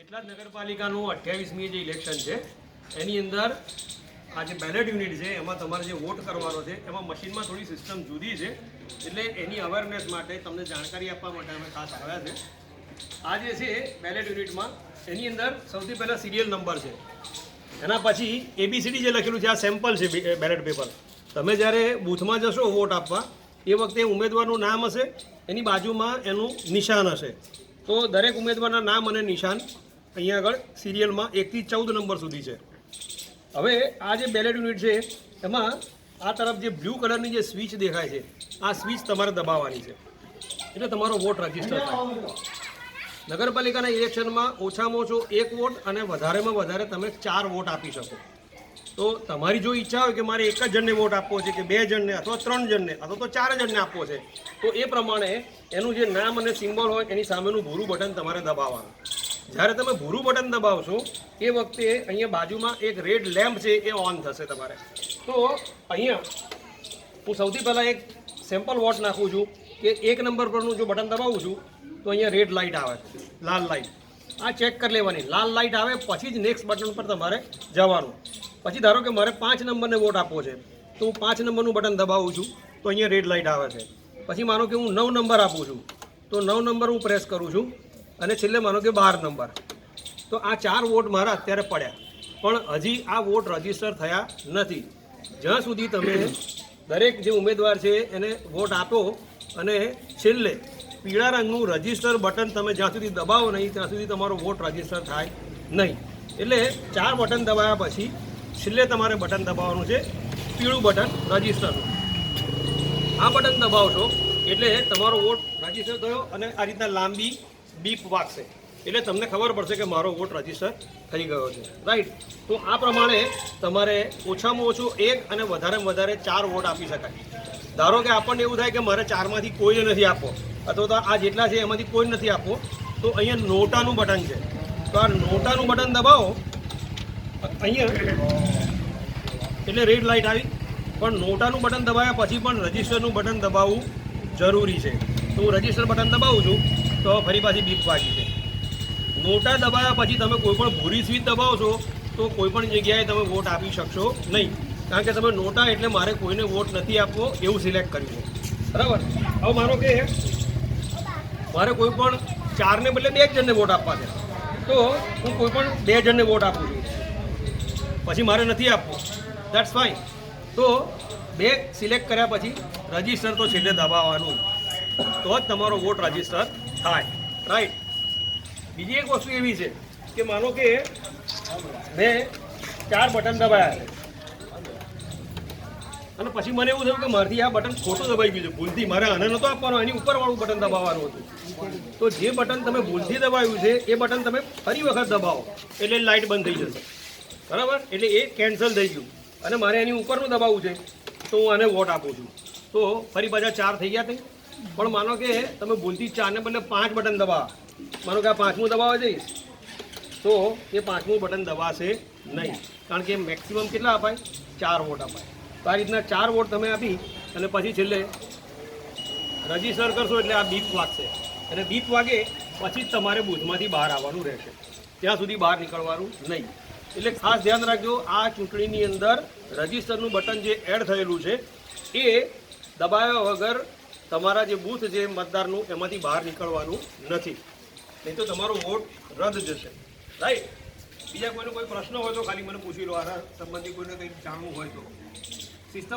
એટલા જ નગરપાલિકાનું 28મી જે ઇલેક્શન છે એની અંદર આ જે બેલેટ યુનિટ છે એમાં તમારે જે વોટ કરવાનો છે એમાં મશીનમાં થોડી સિસ્ટમ જુદી છે, એટલે એની અવેરનેસ માટે તમને જાણકારી આપવા માટે અમે ખાસ આવ્યા છે. આ જે છે બેલેટ યુનિટમાં એની અંદર સૌથી પહેલાં સિરિયલ નંબર છે, એના પછી ABCD જે લખેલું છે આ સેમ્પલ છે બેલેટ પેપર. તમે જ્યારે બૂથમાં જશો વોટ આપવા એ વખતે ઉમેદવારનું નામ હશે, એની બાજુમાં એનું નિશાન હશે. તો દરેક ઉમેદવારના નામ અને નિશાન અહીંયા આગળ સિરિયલમાં 1 થી 14 નંબર સુધી છે. હવે આ જે બેલેટ યુનિટ છે એમાં આ તરફ જે બ્લુ કલરની જે સ્વિચ દેખાય છે આ સ્વિચ તમારે દબાવવાની છે, એટલે તમારો વોટ રજીસ્ટર થાય. નગરપાલિકાના ઇલેક્શનમાં ઓછામાં ઓછો 1 વોટ અને વધારેમાં વધારે તમે 4 વોટ આપી શકો. તો તમારી જો ઈચ્છા હોય કે મારે એક જ જણને વોટ આપવો છે કે 2 જણને અથવા 3 જણને અથવા તો 4 જણને આપવો છે, તો એ પ્રમાણે એનું જે નામ અને સિમ્બોલ હોય એની સામેનું ભૂરું બટન તમારે દબાવવાનું. જ્યારે તમે ભૂરું બટન દબાવશો એ વખતે અહીંયા બાજુમાં એક રેડ લેમ્પ છે એ ઓન થશે તમારે. તો અહીંયા હું સૌથી પહેલાં એક સેમ્પલ વોટ નાખું છું કે 1 નંબર પરનું જો બટન દબાવું છું તો અહીંયા રેડ લાઇટ આવે છે, લાલ લાઇટ. આ ચેક કરી લેવાની, લાલ લાઇટ આવે પછી જ નેક્સ્ટ બટન પર તમારે જવાનું. પછી ધારો કે મારે 5 નંબરને વોટ આપવો છે તો હું 5 નંબરનું બટન દબાવું છું તો અહીંયા રેડ લાઇટ આવે છે. પછી માનો કે હું 9 નંબર આપું છું તો 9 નંબર હું પ્રેસ કરું છું અને છેલ્લે માનો કે 12 નંબર. તો આ 4 વોટ મારા અત્યારે પડ્યા, પણ હજી આ વોટ રજીસ્ટર થયા નથી. જ્યાં સુધી તમે દરેક જે ઉમેદવાર છે એને વોટ આપો અને છેલ્લે પીળા રંગનું રજીસ્ટર બટન તમે જ્યાં સુધી દબાવો નહીં ત્યાં સુધી તમારો વોટ રજીસ્ટર થાય નહીં. એટલે 4 બટન દબાવ્યા પછી છેલ્લે તમારે બટન દબાવવાનું છે પીળું બટન રજીસ્ટરનું. આ બટન દબાવશો એટલે તમારો વોટ રજીસ્ટર થયો અને આ રીતના લાંબી બીપ વાગશે, એટલે તમને ખબર પડશે કે મારો વોટ રજીસ્ટર થઈ ગયો છે. રાઈટ. તો આ પ્રમાણે તમારે ઓછામાં ઓછું 1 અને વધારેમાં વધારે 4 વોટ આપી શકાય. ધારો કે આપણને એવું થાય કે મારે 4માંથી કોઈને નથી આપવો અથવા તો આ જેટલા છે એમાંથી કોઈ નથી આપવો, તો અહીંયા નોટાનું બટન છે. તો આ નોટાનું બટન દબાવો અહીંયા એટલે રેડ લાઇટ આવી, પણ નોટાનું બટન દબાવ્યા પછી પણ રજીસ્ટરનું બટન દબાવવું જરૂરી છે. તો હું રજીસ્ટર બટન દબાવું છું તો ફરી પાછી બીપ વાગી છે. નોટા દબાવ્યા પછી તમે કોઈ પણ ભૂરી સ્વિચ દબાવશો તો કોઈ પણ જગ્યાએ તમે વોટ આપી શકશો નહીં, કારણ કે તમે નોટા એટલે મારે કોઈને વોટ નથી આપવો એવું સિલેક્ટ કર્યું છે. બરાબર. હવે માનો કે મારે કોઈ પણ 4ને બદલે 2 જણને વોટ આપવા છે તો હું કોઈ પણ 2 જણને વોટ આપું છું, પછી મારે નથી આપવું, દેટ્સ ફાઇન. તો 2 સિલેક્ટ કર્યા પછી રજીસ્ટર તો છેલ્લે દબાવવાનું, તો જ તમારો વોટ રજીસ્ટર થાય. રાઈટ. બીજી એક વસ્તુ એવી છે કે માનો કે મેં 4 બટન દબાયા છે અને પછી મને એવું થયું કે મારાથી આ બટન ખોટું દબાઈ ગયું છે, ભૂલથી મારે આને નહોતો આપવાનો, એની ઉપરવાળું બટન દબાવવાનું હતું. તો જે બટન તમે ભૂલથી દબાવ્યું છે એ બટન તમે ફરી વખત દબાવો એટલે લાઇટ બંધ થઈ જશે. બરાબર. એટલે એ કેન્સલ થઈ ગયું અને મારે એની ઉપરનું દબાવવું છે તો હું આને વોટ આપું છું, તો ફરી પાછા 4 થઈ ગયા. પણ માનો કે તમે ભૂલથી 4ને બદલે 5 બટન દબાવો, માનો કે આ 5મું દબાવવા જઈશ તો એ 5મું બટન દબાશે નહીં, કારણ કે મેક્સિમમ કેટલા અપાય? 4 વોટ અપાય. તો આ રીતના 4 વોટ તમે આપી અને પછી છેલ્લે રજીસ્ટર કરશો એટલે આ બીપ વાગશે અને બીપ વાગે પછી જ તમારે બૂથમાંથી બહાર આવવાનું રહેશે, ત્યાં સુધી બહાર નીકળવાનું નહીં. એટલે ખાસ ધ્યાન રાખજો, આ ચૂંટણીની અંદર રજીસ્ટરનું બટન જે એડ થયેલું છે એ દબાવ્યા વગર તમારા જે બૂથ છે મતદારનું એમાંથી બહાર નીકળવાનું નથી, નહીં તો તમારો વોટ રદ જશે. રાઈટ. બીજા કોઈનો કોઈ પ્રશ્ન હોય તો ખાલી મને પૂછી લો, આના સંબંધી કોઈને કંઈક જાણવું હોય તો.